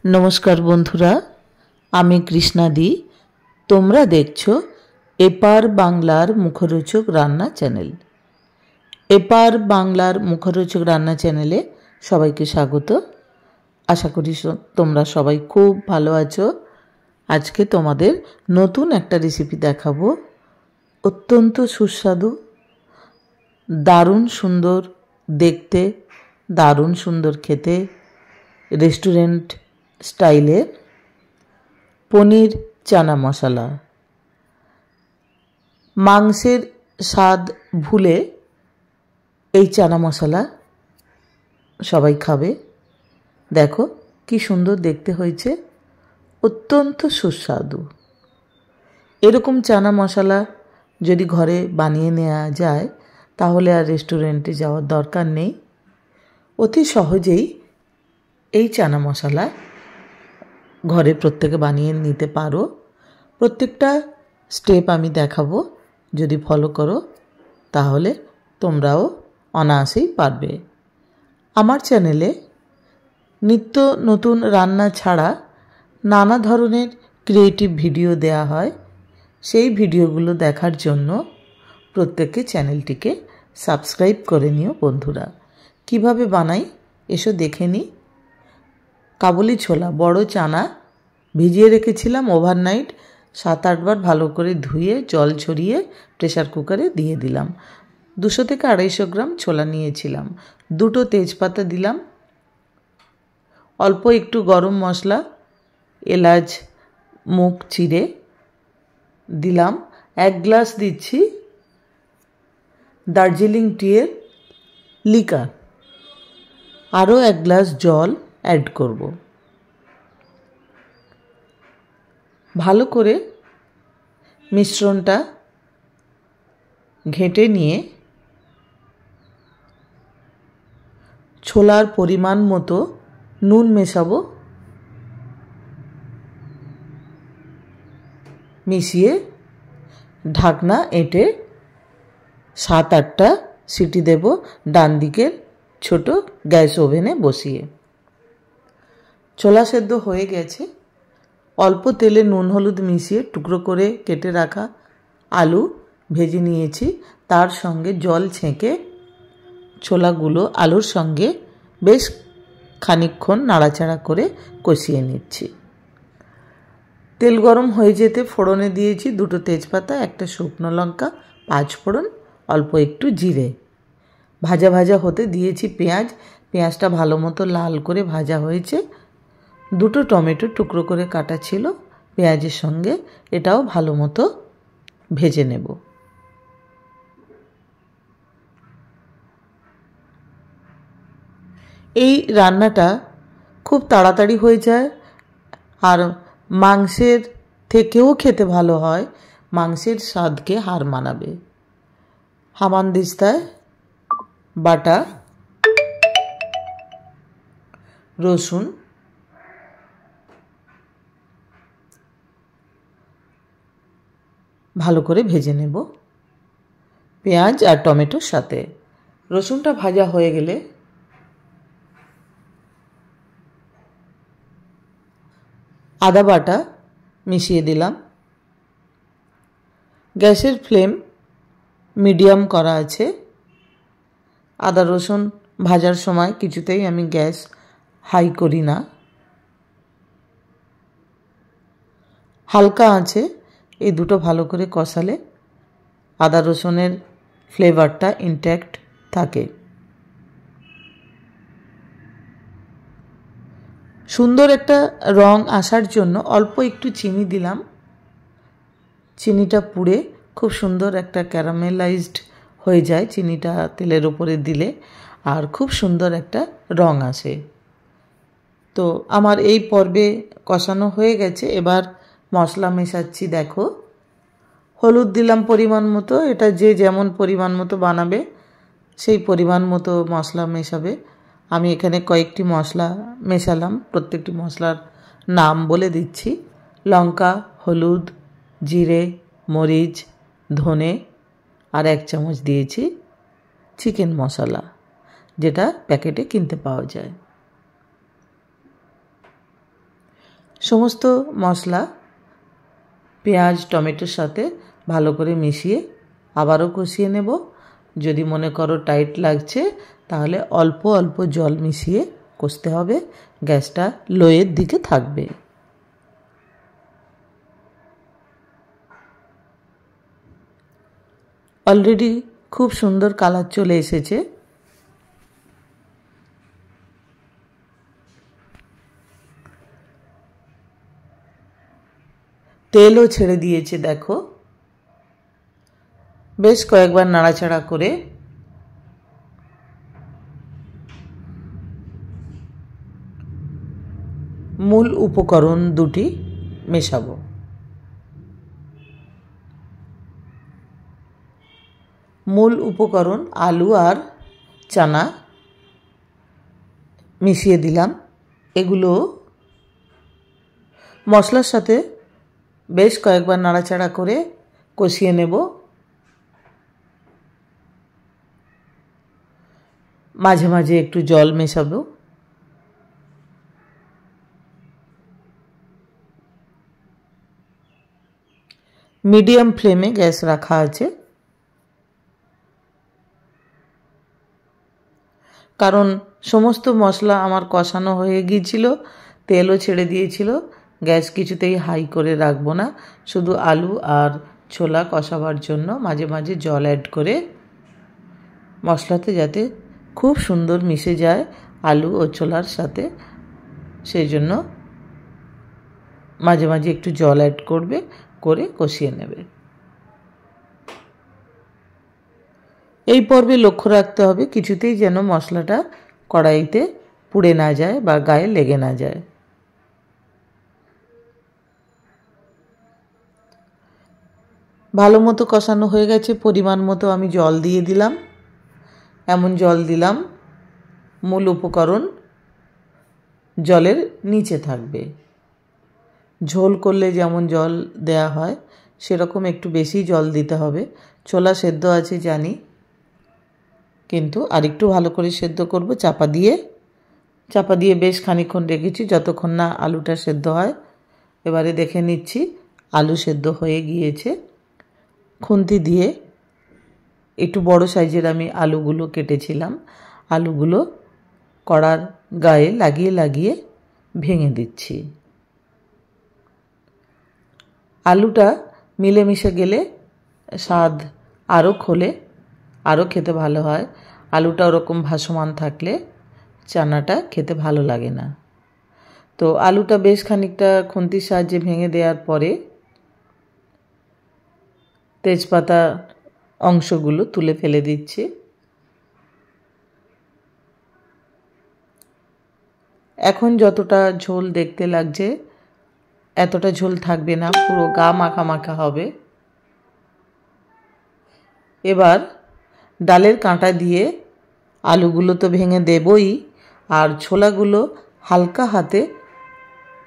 नमस्कार बंधुरा आमी कृष्णादी तोमरा देखछो एपार बांगलार मुखरोचक रान्ना चैनल। एपार बांगलार मुखरोचक रान्ना चैनेले सबाइके स्वागत। आशा करी तोमरा सबाई खूब भालो आछो। आजके तोमादेर नतून एकटा रेसिपि देखाबो, अत्यंत सुस्वादु, दारुण सुंदर देखते, दारुण सुंदर खेते, रेस्टुरेंट स्टाइले पनीर चाना मसाला। मांसेर स्वाद भूले এই চানা মশলা সবাই খাবে। দেখো কি সুন্দর দেখতে হয়েছে, অত্যন্ত সুস্বাদু। এরকম চানা মশলা যদি ঘরে বানিয়ে নেওয়া যায় তাহলে আর রেস্টুরেন্টে যাওয়ার দরকার নেই। অতি সহজেই এই চানা মশলা ঘরে প্রত্যেকে বানিয়ে নিতে পারো। প্রত্যেকটা স্টেপ আমি দেখাবো, যদি ফলো করো তাহলে তোমরাও অনায়াসেই পারবে। আমার চ্যানেলে নিত্য নতুন রান্না ছাড়া নানা ধরনের ক্রিয়েটিভ ভিডিও দেয়া হয়। সেই ভিডিওগুলো দেখার জন্য প্রত্যেকে চ্যানেলটিকে সাবস্ক্রাইব করে নিও বন্ধুরা। কিভাবে বানাই এসো দেখে নিই। কাবুলি ছোলা বড় চানা ভিজিয়ে রেখেছিলাম ওভারনাইট। 7-8 বার ভালো করে ধুয়ে জল ঝরিয়ে প্রেসার কুকারে দিয়ে দিলাম। 200 থেকে 250 গ্রাম ছোলা নিয়েছিলাম। 2টো তেজপাতা দিলাম, অল্প একটু গরম মশলা, এলাচ মুখ চিরে দিলাম। 1 গ্লাস দিচ্ছি দার্জিলিং টিয়ের লিকার, আরও 1 গ্লাস জল অ্যাড করব। ভালো করে মিশ্রণটা ঘেঁটে নিয়ে ছোলার পরিমাণ মতো নুন মেশাবো। মিশিয়ে ঢাকনা এঁটে 7-8টা সিটি দেব ডান দিকের ছোট গ্যাস ওভেনে বসিয়ে। ছোলা সেদ্ধ হয়ে গেছে। অল্প তেলে নুন হলুদ মিশিয়ে টুকরো করে কেটে রাখা আলু ভেজে নিয়েছি। তার সঙ্গে জল ছেঁকে ছোলাগুলো আলুর সঙ্গে বেশ খানিকক্ষণ নাড়াচাড়া করে কষিয়ে নিচ্ছি। তেল গরম হয়ে যেতে ফোড়নে দিয়েছি 2টো তেজপাতা, 1টা শুকনো লঙ্কা, 5 ফোড়ন, অল্প একটু জিরে। ভাজা ভাজা হতে দিয়েছি পেঁয়াজ। পেঁয়াজটা ভালো মতো লাল করে ভাজা হয়েছে। 2টো টমেটো টুকরো করে কাটা ছিল পেঁয়াজের সঙ্গে, এটাও ভালো মতো ভেজে নেব। এই রান্নাটা খুব তাড়াতাড়ি হয়ে যায় আর মাংসের থেকেও খেতে ভালো হয়। মাংসের স্বাদকে হার মানাবে। হামানদিস্তায় বাটা রসুন, ভালো করে ভেজে নেব পেঁয়াজ আর টমেটোর সাথে। রসুনটা ভাজা হয়ে গেলে আদা বাটা মিশিয়ে দিলাম। গ্যাসের ফ্লেম মিডিয়াম করা আছে। আদা রসুন ভাজার সময় কিছুতেই আমি গ্যাস হাই করি না। হালকা আছে এই দুটো ভালো করে কষালে আদা রসুনের ফ্লেভারটা ইনট্যাক্ট থাকে। সুন্দর একটা রং আসার জন্য অল্প একটু চিনি দিলাম। চিনিটা পুড়ে খুব সুন্দর একটা ক্যারামেলাইজড হয়ে যায় চিনিটা তেলের উপরে দিলে, আর খুব সুন্দর একটা রং আসে। তো আমার এই পর্বে কষানো হয়ে গেছে। এবার মশলা মেশাচ্ছি। দেখো হলুদ দিলাম পরিমাণ মতো, এটা যে যেমন পরিমাণ মতো বানাবে সেই পরিমাণ মতো মশলা মেশাবে। আমি এখানে কয়েকটি মশলা মেশালাম, প্রত্যেকটি মশলার নাম বলে দিচ্ছি। লঙ্কা, হলুদ, জিরে, মরিচ, ধনে, আর 1 চামচ দিয়েছি চিকেন মশলা, যেটা প্যাকেটে কিনতে পাওয়া যায়। সমস্ত মশলা পেঁয়াজ টমেটোর সাথে ভালো করে মিশিয়ে আবারও কষিয়ে নেব। যদি মনে করো টাইট লাগছে তাহলে অল্প অল্প জল মিশিয়ে কষতে হবে। গ্যাসটা লোয়ের দিকে থাকবে। অলরেডি খুব সুন্দর কালার চলে এসেছে। তেলও ছেড়ে দিয়েছে দেখো। বেশ কয়েকবার নাড়াচাড়া করে মূল উপকরণ দুটি মেশাবো। মূল উপকরণ আলু আর চানা মিশিয়ে দিলাম। এগুলো মশলার সাথে বেশ কয়েকবার নাড়াচাড়া করে কষিয়ে নেব। মাঝে মাঝে একটু জল মেশাবো। মিডিয়াম ফ্লেমে গ্যাস রাখা আছে, কারণ সমস্ত মশলা আমার কষানো হয়ে গিয়েছিল, তেলও ছেড়ে দিয়েছিল। গ্যাস কিছুতেই হাই করে রাখবো না। শুধু আলু আর ছোলা কষাবার জন্য মাঝে মাঝে জল অ্যাড করে মশলাতে যাতে খুব সুন্দর মিশে যায় আলু ও ছোলার সাথে, সেই জন্য মাঝে মাঝে একটু জল অ্যাড করে কষিয়ে নেবে। এই পর্বে লক্ষ্য রাখতে হবে কিছুতেই যেন মশলাটা কড়াইতে পুড়ে না যায় বা গায়ে লেগে না যায়। ভালো মতো কষানো হয়ে গেছে। পরিমাণ মতো আমি জল দিয়ে দিলাম। এমন জল দিলাম মূল উপকরণ জলের নিচে থাকবে। ঝোল করলে যেমন জল দেয়া হয় সেরকম একটু বেশি জল দিতে হবে। ছোলা সেদ্ধ আছে জানি, কিন্তু আরেকটু ভালো করে সেদ্ধ করব। চাপা দিয়ে বেশ খানিকক্ষণ রেখেছি, যতক্ষণ না আলুটা সেদ্ধ হয়। এবারে দেখে নিচ্ছি আলু সেদ্ধ হয়ে গিয়েছে। খুন্তি দিয়ে একটু বড় সাইজের আমি আলুগুলো কেটেছিলাম, আলুগুলো কড়ার গায়ে লাগিয়ে লাগিয়ে ভেঙে দিচ্ছি। আলুটা মিলেমিশে গেলে স্বাদ আরও খোলে, আরও খেতে ভালো হয়। আলুটা ওরকম ভাসমান থাকলে চানাটা খেতে ভালো লাগে না। তো আলুটা বেশ খানিকটা খুন্তির সাহায্যে ভেঙে দেওয়ার পরে তেজপাতা অংশগুলো তুলে ফেলে দিচ্ছি। এখন যতটা ঝোল দেখতে লাগছে এতটা ঝোল থাকবে না, পুরো গা মাখা মাখা হবে। এবার ডালের কাঁটা দিয়ে আলুগুলো তো ভেঙে দেবই, আর ছোলাগুলো হালকা হাতে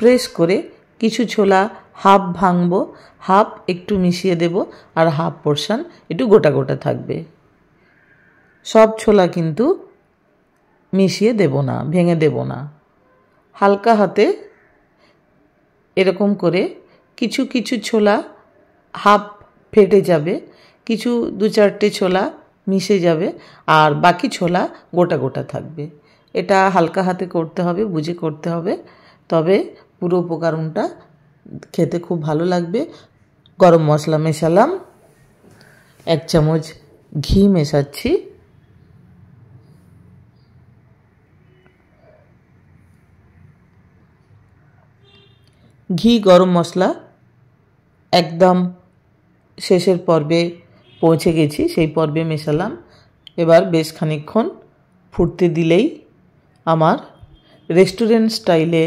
প্রেস করে কিছু ছোলা হাফ ভাঙবো, হাফ একটু মিশিয়ে দেব, আর হাফ পোর্শন একটু গোটা গোটা থাকবে। সব ছোলা কিন্তু মিশিয়ে দেব না, ভেঙে দেব না। হালকা হাতে এরকম করে কিছু কিছু ছোলা হাফ ফেটে যাবে, কিছু দু চারটে ছোলা মিশে যাবে, আর বাকি ছোলা গোটা গোটা থাকবে। এটা হালকা হাতে করতে হবে, বুঝে করতে হবে, তবে পুরো উপকরণটা খেতে খুব ভালো লাগবে। গরম মশলা মেশালাম, 1 চামচ ঘি মেশাচ্ছি, ঘি গরম মশলা একদম শেষের পর্বে পৌঁছে গেছি, সেই পর্বে মেশালাম। এবার বেশ খানিকক্ষণ ফুটতে দিলেই আমার রেস্টুরেন্ট স্টাইলে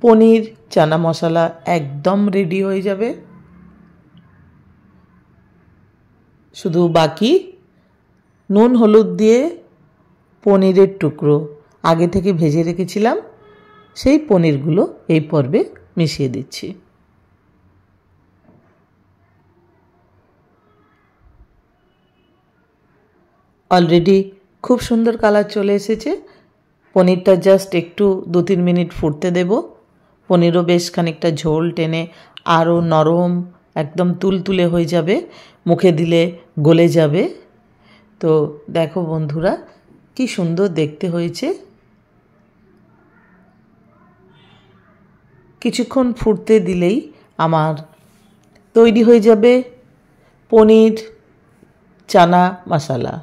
পনির চানা মশলা একদম রেডি হয়ে যাবে। শুধু বাকি নুন হলুদ দিয়ে পনিরের টুকরো আগে থেকে ভেজে রেখেছিলাম, সেই পনিরগুলো এই পর্বে মিশিয়ে দিচ্ছি। অলরেডি খুব সুন্দর কালার চলে এসেছে। পনিরটা জাস্ট একটু 2-3 মিনিট ফুটতে দেব। পনিরও বেশ খানিকটা ঝোল টেনে আরও নরম একদম তুলতুলে হয়ে যাবে, মুখে দিলে গলে যাবে। তো দেখো বন্ধুরা কি সুন্দর দেখতে হয়েছে। কিছুক্ষণ ফুটতে দিলেই আমার তৈরি হয়ে যাবে পনির চানা মশলা।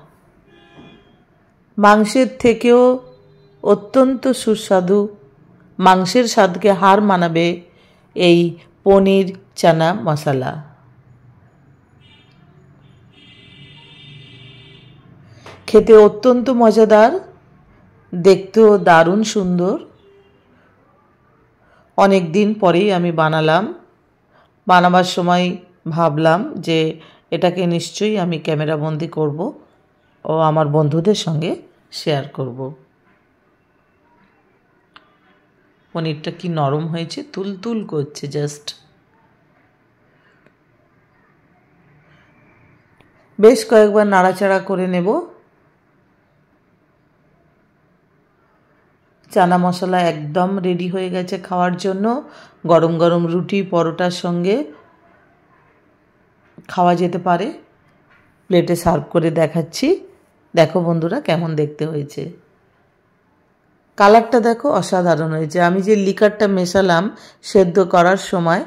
মাংসের থেকেও অত্যন্ত সুস্বাদু, মাংসের স্বাদকে হার মানাবে এই পনির চানা মশলা। খেতে অত্যন্ত মজাদার, দেখতেও দারুণ সুন্দর। অনেক দিন পরেই আমি বানালাম। বানাবার সময় ভাবলাম যে এটাকে নিশ্চয়ই আমি ক্যামেরাবন্দি করব ও আমার বন্ধুদের সঙ্গে শেয়ার করব। পনিরটা কি নরম হয়েছে, তুলতুল করছে জাস্ট। বেশ কয়েকবার নাড়াচাড়া করে নেব। চানা মশলা একদম রেডি হয়ে গেছে খাওয়ার জন্য। গরম গরম রুটি পরোটার সঙ্গে খাওয়া যেতে পারে। প্লেটে সার্ভ করে দেখাচ্ছি। দেখো বন্ধুরা কেমন দেখতে হয়েছে। কালারটা দেখো অসাধারণ হয়েছে। আমি যে লিকারটা মেশালাম সেদ্ধ করার সময়,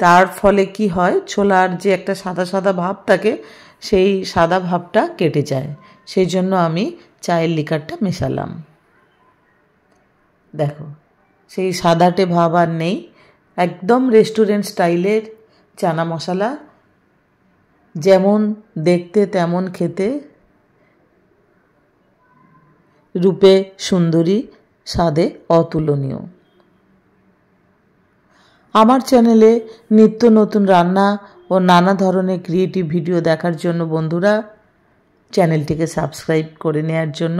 তার ফলে কি হয়, ছোলার যে একটা সাদা সাদা ভাব থাকে সেই সাদা ভাবটা কেটে যায়। সেই জন্য আমি চায়ের লিকারটা মেশালাম। দেখো সেই সাদাটে ভাব আর নেই। একদম রেস্টুরেন্ট স্টাইলের চানা মশলা, যেমন দেখতে তেমন খেতে, রূপে সুন্দরী, স্বাদে অতুলনীয়। আমার চ্যানেলে নিত্য নতুন রান্না ও নানা ধরনের ক্রিয়েটিভ ভিডিও দেখার জন্য বন্ধুরা চ্যানেলটিকে সাবস্ক্রাইব করে নেওয়ার জন্য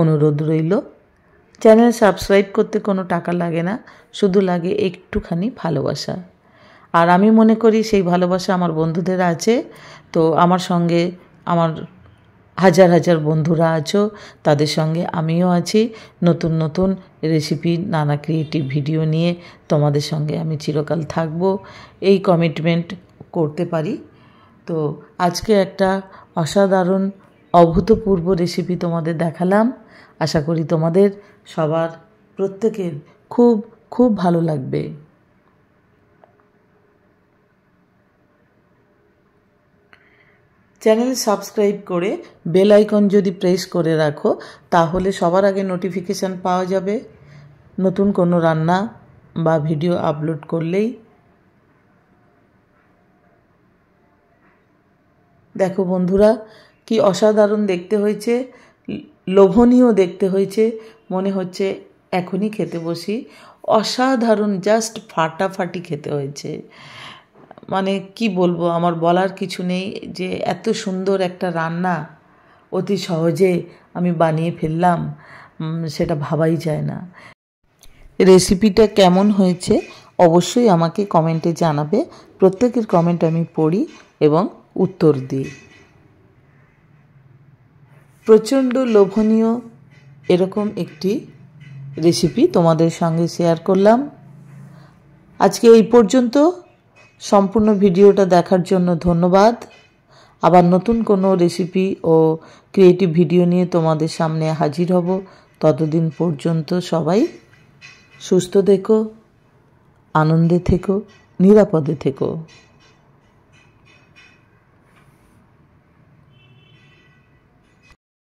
অনুরোধ রইল। চ্যানেল সাবস্ক্রাইব করতে কোনো টাকা লাগে না, শুধু লাগে একটুখানি ভালোবাসা। আর আমি মনে করি সেই ভালোবাসা আমার বন্ধুদের আছে। তো আমার সঙ্গে আমার হাজার হাজার বন্ধুরা আছো, তাদের সঙ্গে আমিও আছি। নতুন নতুন রেসিপি, নানা ক্রিয়েটিভ ভিডিও নিয়ে তোমাদের সঙ্গে আমি চিরকাল থাকবো, এই কমিটমেন্ট করতে পারি। তো আজকে একটা অসাধারণ অভূতপূর্ব রেসিপি তোমাদের দেখালাম। আশা করি তোমাদের সবার প্রত্যেকের খুব খুব ভালো লাগবে। চ্যানেল সাবস্ক্রাইব করে বেল আইকন যদি প্রেস করে রাখো তাহলে সবার আগে নোটিফিকেশান পাওয়া যাবে নতুন কোনো রান্না বা ভিডিও আপলোড করলেই। দেখো বন্ধুরা কি অসাধারণ দেখতে হয়েছে, লোভনীয় দেখতে হয়েছে। মনে হচ্ছে এখনই খেতে বসি। অসাধারণ, জাস্ট ফাটাফাটি খেতে হয়েছে। মানে কি বলবো, আমার বলার কিছু নেই যে এত সুন্দর একটা রান্না অতি সহজে আমি বানিয়ে ফেললাম, সেটা ভাবাই যায় না। রেসিপিটা কেমন হয়েছে অবশ্যই আমাকে কমেন্টে জানাবে। প্রত্যেকের কমেন্ট আমি পড়ি এবং উত্তর দিই। প্রচণ্ড লোভনীয় এরকম একটি রেসিপি তোমাদের সঙ্গে শেয়ার করলাম। আজকে এই পর্যন্ত। সম্পূর্ণ ভিডিওটা দেখার জন্য ধন্যবাদ। আবার নতুন কোনো রেসিপি ও ক্রিয়েটিভ ভিডিও নিয়ে তোমাদের সামনে হাজির হব। ততদিন পর্যন্ত সবাই সুস্থ থেকো, আনন্দে থেকো, নিরাপদে থেকো।